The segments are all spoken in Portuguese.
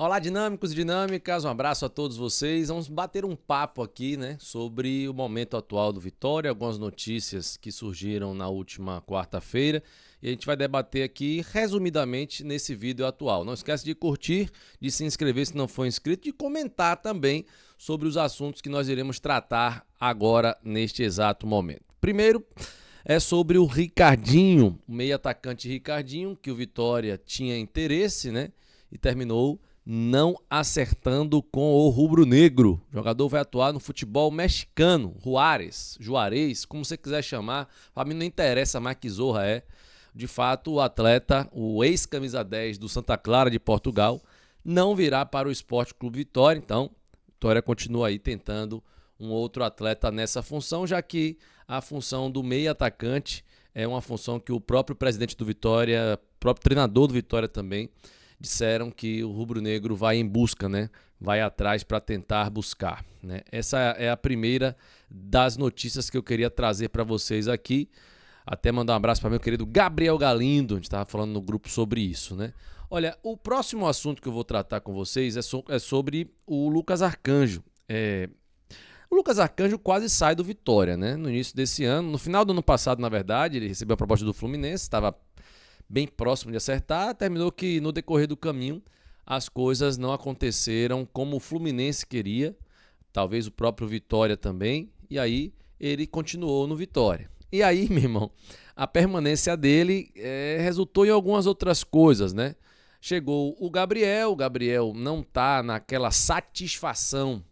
Olá, dinâmicos e dinâmicas, um abraço a todos vocês. Vamos bater um papo aqui, né, sobre o momento atual do Vitória, algumas notícias que surgiram na última quarta-feira e a gente vai debater aqui resumidamente nesse vídeo atual. Não esquece de curtir, de se inscrever se não for inscrito e de comentar também sobre os assuntos que nós iremos tratar agora neste exato momento. Primeiro é sobre o Ricardinho, o meio atacante Ricardinho, que o Vitória tinha interesse, né, e terminou não acertando com o rubro-negro. O jogador vai atuar no futebol mexicano, Juarez, como você quiser chamar. Para mim não interessa mais que Zorra é. De fato, o atleta, o ex-camisa 10 do Santa Clara de Portugal, não virá para o Sport Clube Vitória. Então, Vitória continua aí tentando um outro atleta nessa função, já que a função do meio atacante é uma função que o próprio presidente do Vitória, o próprio treinador do Vitória também, disseram que o rubro-negro vai em busca, né? Vai atrás para tentar buscar, né? Essa é a primeira das notícias que eu queria trazer para vocês aqui. Até mandar um abraço para meu querido Gabriel Galindo, a gente estava falando no grupo sobre isso, né? Olha, o próximo assunto que eu vou tratar com vocês é sobre o Lucas Arcanjo. O Lucas Arcanjo quase sai do Vitória, né? No início desse ano, no final do ano passado, na verdade, ele recebeu a proposta do Fluminense, estava bem próximo de acertar, terminou que no decorrer do caminho as coisas não aconteceram como o Fluminense queria, talvez o próprio Vitória também, e aí ele continuou no Vitória. E aí, meu irmão, a permanência dele resultou em algumas outras coisas, né? Chegou o Gabriel não tá naquela satisfação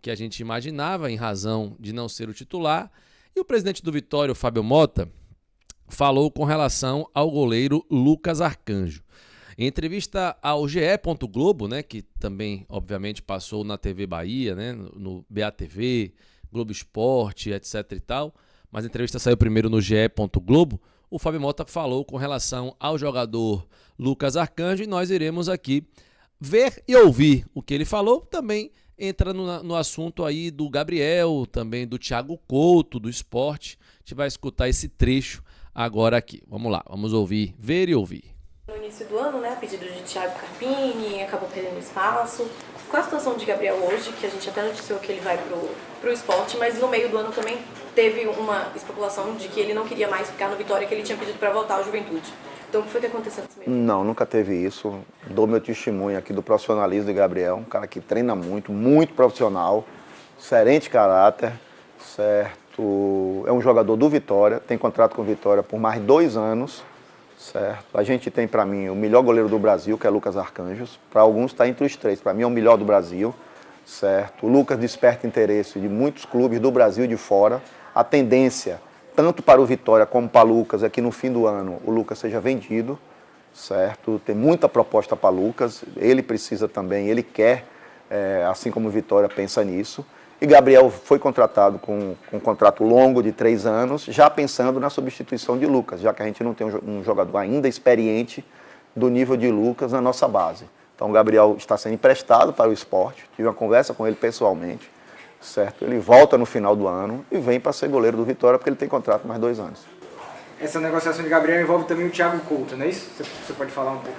que a gente imaginava em razão de não ser o titular, e o presidente do Vitória, o Fábio Mota, falou com relação ao goleiro Lucas Arcanjo. Em entrevista ao GE. Globo, né, que também, obviamente, passou na TV Bahia, né, no BATV, Globo Esporte, etc e tal, mas a entrevista saiu primeiro no GE. Globo, o Fábio Mota falou com relação ao jogador Lucas Arcanjo e nós iremos aqui ver e ouvir o que ele falou. Também entra no assunto aí do Gabriel, também do Thiago Couto, do Sport. A gente vai escutar esse trecho agora aqui. Vamos lá, vamos ouvir, ver e ouvir. No início do ano, né, a pedido de Thiago Carpini, acabou perdendo espaço. Qual a situação de Gabriel hoje, que a gente até noticiou que ele vai pro esporte, mas no meio do ano também teve uma especulação de que ele não queria mais ficar no Vitória, que ele tinha pedido para voltar ao Juventude. Então o que foi que aconteceu nesse meio? Não, nunca teve isso. Dou meu testemunho aqui do profissionalismo de Gabriel, um cara que treina muito, muito profissional, excelente caráter, certo? É um jogador do Vitória, tem contrato com o Vitória por mais 2 anos, certo? A gente tem, para mim, o melhor goleiro do Brasil, que é Lucas Arcanjos. Para alguns está entre os 3, para mim é o melhor do Brasil, certo? O Lucas desperta interesse de muitos clubes do Brasil e de fora. A tendência, tanto para o Vitória como para o Lucas, é que no fim do ano o Lucas seja vendido, certo? Tem muita proposta para o Lucas, ele precisa também, ele quer, assim como o Vitória pensa nisso. E Gabriel foi contratado com um contrato longo de 3 anos, já pensando na substituição de Lucas, já que a gente não tem um jogador ainda experiente do nível de Lucas na nossa base. Então o Gabriel está sendo emprestado para o Sport, tive uma conversa com ele pessoalmente, certo? Ele volta no final do ano e vem para ser goleiro do Vitória, porque ele tem contrato mais 2 anos. Essa negociação de Gabriel envolve também o Thiago Couto, não é isso? Você pode falar um pouco?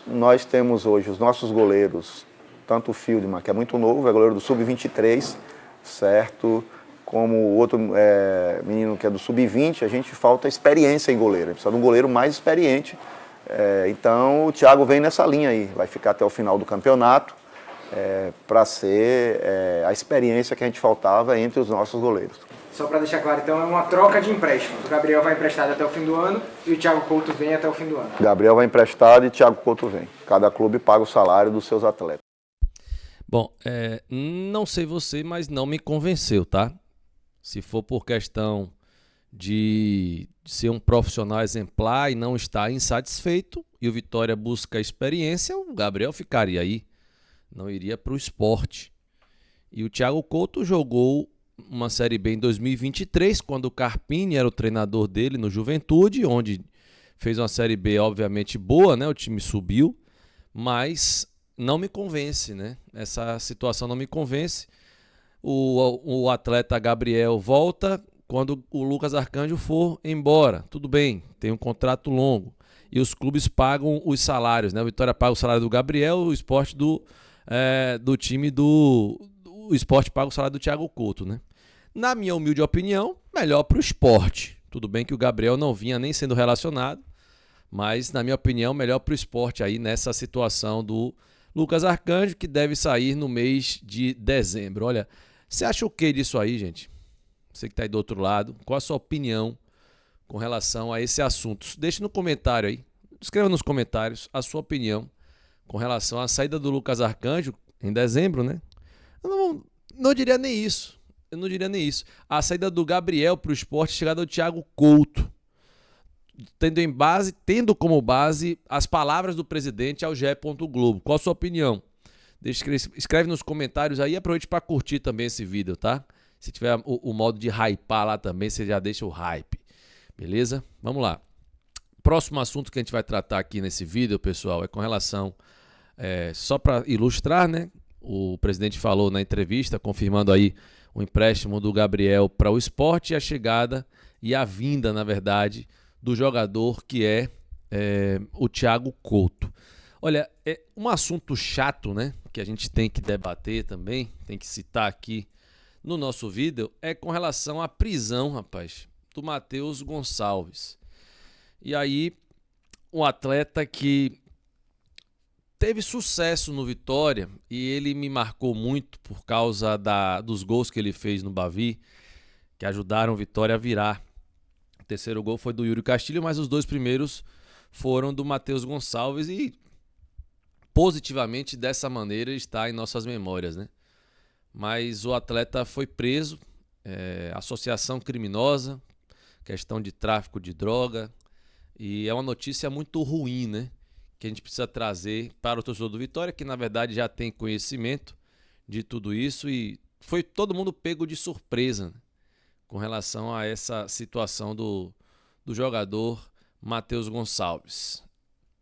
Nós temos hoje os nossos goleiros, tanto o Fieldman, que é muito novo, é goleiro do Sub-23, certo? Como o outro menino que é do Sub-20, a gente falta experiência em goleiro, a gente precisa de um goleiro mais experiente. Então o Thiago vem nessa linha aí, vai ficar até o final do campeonato, para ser a experiência que a gente faltava entre os nossos goleiros. Só para deixar claro, então é uma troca de empréstimos. O Gabriel vai emprestado até o fim do ano e o Thiago Couto vem até o fim do ano. Gabriel vai emprestado e Thiago Couto vem. Cada clube paga o salário dos seus atletas. Bom, não sei você, mas não me convenceu, tá? Se for por questão de ser um profissional exemplar e não estar insatisfeito, e o Vitória busca experiência, o Gabriel ficaria aí, não iria para o Sport. E o Thiago Couto jogou uma Série B em 2023, quando o Carpini era o treinador dele no Juventude, onde fez uma Série B obviamente boa, né? O time subiu, mas não me convence, né? Essa situação não me convence. O atleta Gabriel volta, quando o Lucas Arcanjo for embora. Tudo bem, tem um contrato longo. E os clubes pagam os salários, né? O Vitória paga o salário do Gabriel, o Sport do time do... O Sport paga o salário do Thiago Couto, né? Na minha humilde opinião, melhor para o Sport. Tudo bem que o Gabriel não vinha nem sendo relacionado, mas, na minha opinião, melhor para o Sport aí nessa situação do Lucas Arcanjo, que deve sair no mês de dezembro. Olha, você acha o que disso aí, gente? Você que está aí do outro lado, qual a sua opinião com relação a esse assunto? Deixe no comentário aí, escreva nos comentários a sua opinião com relação à saída do Lucas Arcanjo em dezembro, né? Eu não diria nem isso. Eu não diria nem isso. A saída do Gabriel para o Sport, a chegada do Thiago Couto, tendo como base as palavras do presidente ao GE. Globo. Qual a sua opinião? Escreve nos comentários aí e aproveite para curtir também esse vídeo, tá? Se tiver o modo de hypar lá também, você já deixa o hype. Beleza? Vamos lá. Próximo assunto que a gente vai tratar aqui nesse vídeo, pessoal, é com relação... só para ilustrar, né? O presidente falou na entrevista, confirmando aí o empréstimo do Gabriel para o Sport e a chegada e a vinda, na verdade, do jogador que é o Thiago Couto. Olha, é um assunto chato, né? Que a gente tem que debater também, tem que citar aqui no nosso vídeo, é com relação à prisão, rapaz, do Matheus Gonçalves. E aí, um atleta que teve sucesso no Vitória e ele me marcou muito por causa dos gols que ele fez no Bavi, que ajudaram o Vitória a virar. O terceiro gol foi do Yuri Castilho, mas os dois primeiros foram do Matheus Gonçalves e positivamente dessa maneira está em nossas memórias, né? Mas o atleta foi preso, associação criminosa, questão de tráfico de droga, e é uma notícia muito ruim, né? Que a gente precisa trazer para o torcedor do Vitória, que na verdade já tem conhecimento de tudo isso e foi todo mundo pego de surpresa, né? Com relação a essa situação do jogador Matheus Gonçalves.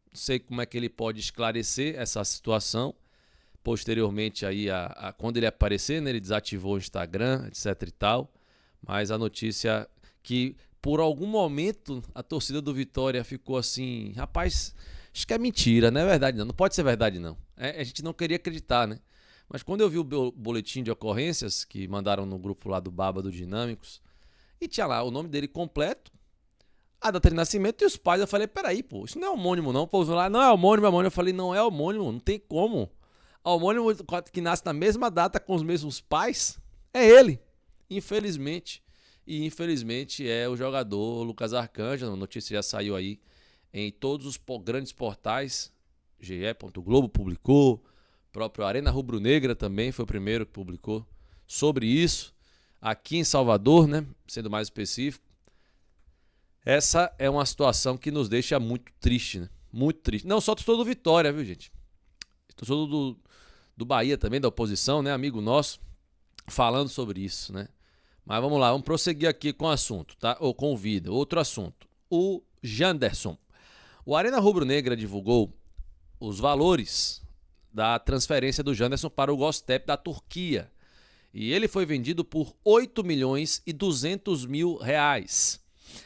Não sei como é que ele pode esclarecer essa situação. Posteriormente, aí, quando ele aparecer, né, ele desativou o Instagram, etc e tal. Mas a notícia que, por algum momento, a torcida do Vitória ficou assim... Rapaz, acho que é mentira, não é verdade não. Não pode ser verdade não. A gente não queria acreditar, né? Mas quando eu vi o boletim de ocorrências que mandaram no grupo lá do Baba do Dinâmicos, e tinha lá o nome dele completo, a data de nascimento e os pais, eu falei, peraí, pô, isso não é homônimo não. O povo lá, não é homônimo, é homônimo. Eu falei, não é homônimo, não tem como. Homônimo que nasce na mesma data com os mesmos pais, é ele, infelizmente. E infelizmente é o jogador Lucas Arcanjo. A notícia já saiu aí em todos os grandes portais. GE. Globo publicou, próprio Arena Rubro-Negra também foi o primeiro que publicou sobre isso. Aqui em Salvador, né, sendo mais específico. Essa é uma situação que nos deixa muito triste, né? Muito triste. Não só torcedor do Vitória, viu, gente? Torcedor do Bahia também, da oposição, né? Amigo nosso, falando sobre isso, né? Mas vamos lá, vamos prosseguir aqui com o assunto, tá? Ou com o vídeo. Outro assunto. O Janderson. O Arena Rubro-Negra divulgou os valores da transferência do Janderson para o Göztepe da Turquia. E ele foi vendido por 8 milhões e 200 mil reais.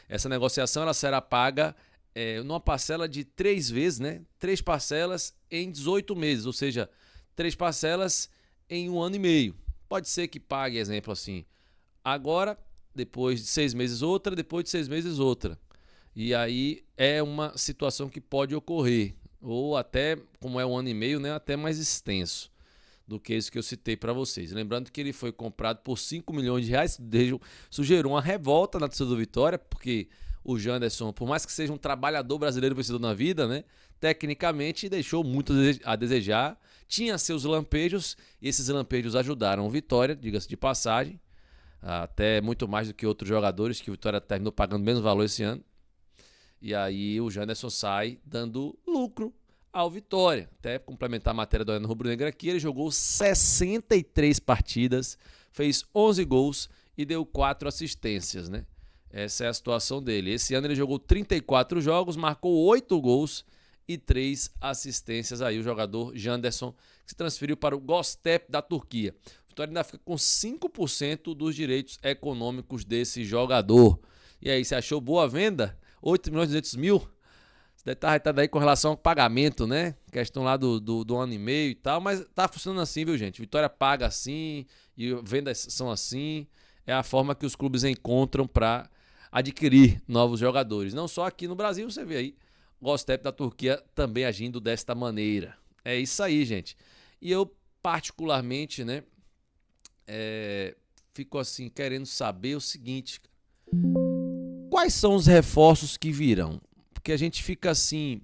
Essa negociação ela será paga numa parcela de 3 vezes, né? 3 parcelas em 18 meses, ou seja, 3 parcelas em 1 ano e meio. Pode ser que pague, exemplo assim, agora, depois de 6 meses outra, depois de 6 meses outra. E aí é uma situação que pode ocorrer, ou até, como é 1 ano e meio, né? Até mais extenso do que isso que eu citei para vocês. Lembrando que ele foi comprado por 5 milhões de reais, isso gerou uma revolta na torcida do Vitória, porque o Janderson, por mais que seja um trabalhador brasileiro vencedor na vida, né, tecnicamente deixou muito a desejar, tinha seus lampejos, e esses lampejos ajudaram o Vitória, diga-se de passagem, até muito mais do que outros jogadores, que o Vitória terminou pagando menos valor esse ano, e aí o Janderson sai dando lucro ao Vitória. Até complementar a matéria do Arena Rubro-Negra aqui, ele jogou 63 partidas, fez 11 gols e deu 4 assistências, né? Essa é a situação dele. Esse ano ele jogou 34 jogos, marcou 8 gols e 3 assistências aí, o jogador Janderson, que se transferiu para o Göztepe da Turquia. Vitória ainda fica com 5% dos direitos econômicos desse jogador. E aí, você achou boa a venda? 8 milhões e 200 mil? Você deve estar arretado aí com relação ao pagamento, né? Questão lá do ano e meio e tal, mas tá funcionando assim, viu, gente? Vitória paga assim e vendas são assim. É a forma que os clubes encontram para adquirir novos jogadores. Não só aqui no Brasil, você vê aí o Göztepe da Turquia também agindo desta maneira. É isso aí, gente. E eu, particularmente, né, fico assim, querendo saber o seguinte: quais são os reforços que virão? Porque a gente fica assim,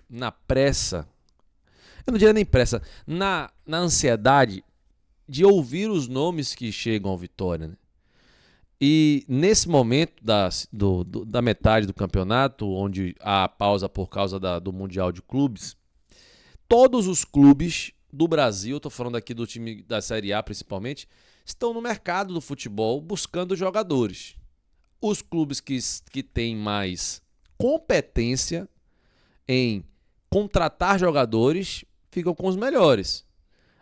na pressa, eu não diria nem pressa, na ansiedade de ouvir os nomes que chegam ao Vitória, né? E nesse momento da metade do campeonato, onde há pausa por causa do Mundial de Clubes, todos os clubes do Brasil, estou falando aqui do time da Série A principalmente, estão no mercado do futebol buscando jogadores. Os clubes que têm mais competência em contratar jogadores ficam com os melhores.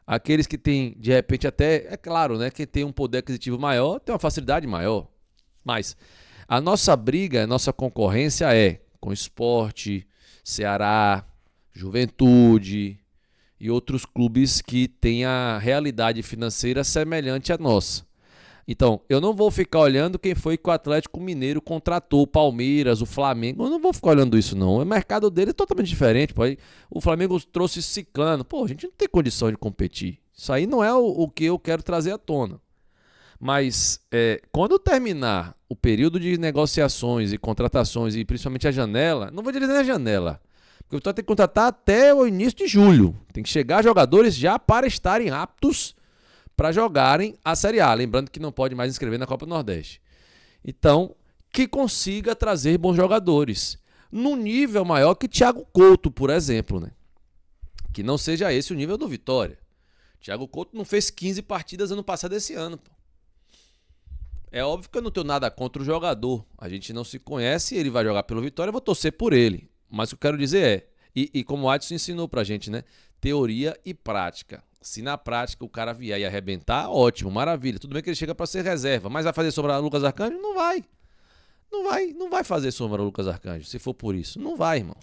Aqueles que têm, de repente, até, é claro, né? Quem tem um poder aquisitivo maior tem uma facilidade maior. Mas a nossa briga, a nossa concorrência é com Sport, Ceará, Juventude e outros clubes que têm a realidade financeira semelhante à nossa. Então, eu não vou ficar olhando quem foi que o Atlético Mineiro contratou, o Palmeiras, o Flamengo. Eu não vou ficar olhando isso, não. O mercado dele é totalmente diferente. Pô. O Flamengo trouxe Ciclano. Pô, a gente não tem condição de competir. Isso aí não é o que eu quero trazer à tona. Mas quando terminar o período de negociações e contratações, e principalmente a janela, não vou dizer nem a janela, porque o Vitória tem que contratar até o início de julho. Tem que chegar jogadores já para estarem aptos para jogarem a Série A. Lembrando que não pode mais inscrever na Copa do Nordeste. Então, que consiga trazer bons jogadores. Num nível maior que Thiago Couto, por exemplo, né? Que não seja esse o nível do Vitória. Thiago Couto não fez 15 partidas ano passado esse ano. Pô. É óbvio que eu não tenho nada contra o jogador. A gente não se conhece, ele vai jogar pelo Vitória, eu vou torcer por ele. Mas o que eu quero dizer é, e como o Adson ensinou pra gente, né? Teoria e prática. Se na prática o cara vier e arrebentar, ótimo, maravilha. Tudo bem que ele chega para ser reserva, mas vai fazer sombra o Lucas Arcanjo? Não vai. Não vai fazer sombra o Lucas Arcanjo, se for por isso. Não vai, irmão.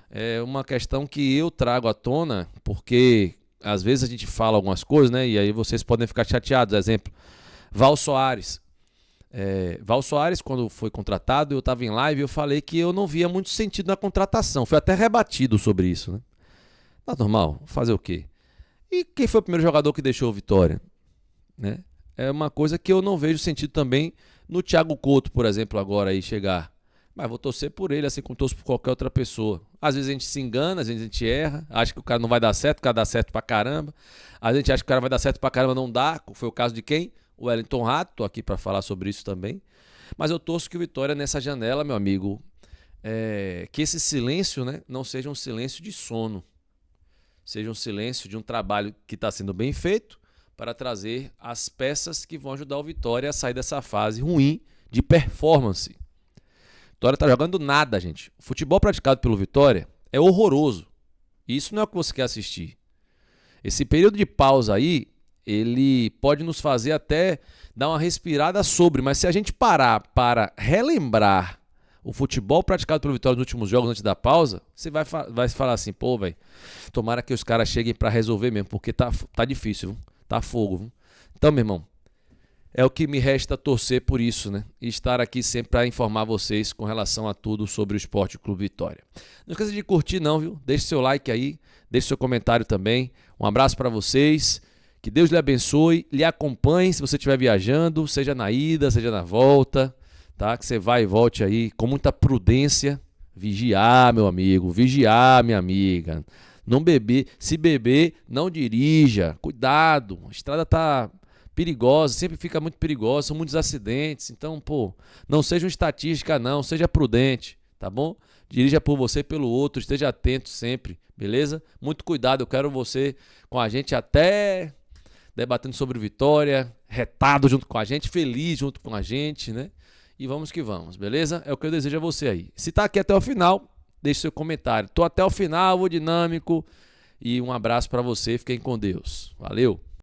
É uma questão que eu trago à tona, porque às vezes a gente fala algumas coisas, né? E aí vocês podem ficar chateados. Exemplo, Val Soares. Val Soares, quando foi contratado, eu estava em live e eu falei que eu não via muito sentido na contratação. Foi até rebatido sobre isso, né? Tá normal, fazer o quê? E quem foi o primeiro jogador que deixou o Vitória? Né? É uma coisa que eu não vejo sentido também no Thiago Couto, por exemplo, agora aí chegar. Mas vou torcer por ele, assim como torço por qualquer outra pessoa. Às vezes a gente se engana, às vezes a gente erra, acha que o cara não vai dar certo, o cara dá certo pra caramba. Às vezes a gente acha que o cara vai dar certo pra caramba, não dá. Foi o caso de quem? O Wellington Rato, tô aqui pra falar sobre isso também. Mas eu torço que o Vitória nessa janela, meu amigo, que esse silêncio, né, não seja um silêncio de sono. Seja um silêncio de um trabalho que está sendo bem feito para trazer as peças que vão ajudar o Vitória a sair dessa fase ruim de performance. Vitória está jogando nada, gente. O futebol praticado pelo Vitória é horroroso. E isso não é o que você quer assistir. Esse período de pausa aí, ele pode nos fazer até dar uma respirada sobre, mas se a gente parar para relembrar o futebol praticado pelo Vitória nos últimos jogos antes da pausa, você vai falar assim, pô, velho, tomara que os caras cheguem pra resolver mesmo, porque tá difícil, viu? Tá fogo. Viu? Então, meu irmão, é o que me resta torcer por isso, né? E estar aqui sempre pra informar vocês com relação a tudo sobre o Esporte Clube Vitória. Não esqueça de curtir não, viu? Deixe seu like aí, deixe seu comentário também. Um abraço pra vocês, que Deus lhe abençoe, lhe acompanhe se você estiver viajando, seja na ida, seja na volta. Tá? Que você vai e volte aí com muita prudência. Vigiar, meu amigo. Vigiar, minha amiga. Não beber. Se beber, não dirija. Cuidado. A estrada tá perigosa. Sempre fica muito perigosa. São muitos acidentes. Então, pô, não seja uma estatística, não. Seja prudente. Tá bom? Dirija por você e pelo outro. Esteja atento sempre. Beleza? Muito cuidado. Eu quero você com a gente até debatendo sobre Vitória. Retado junto com a gente. Feliz junto com a gente, né? E vamos que vamos, beleza? É o que eu desejo a você aí. Se tá aqui até o final, deixe seu comentário. Tô até o final, vou dinâmico. E um abraço pra você. Fiquem com Deus. Valeu!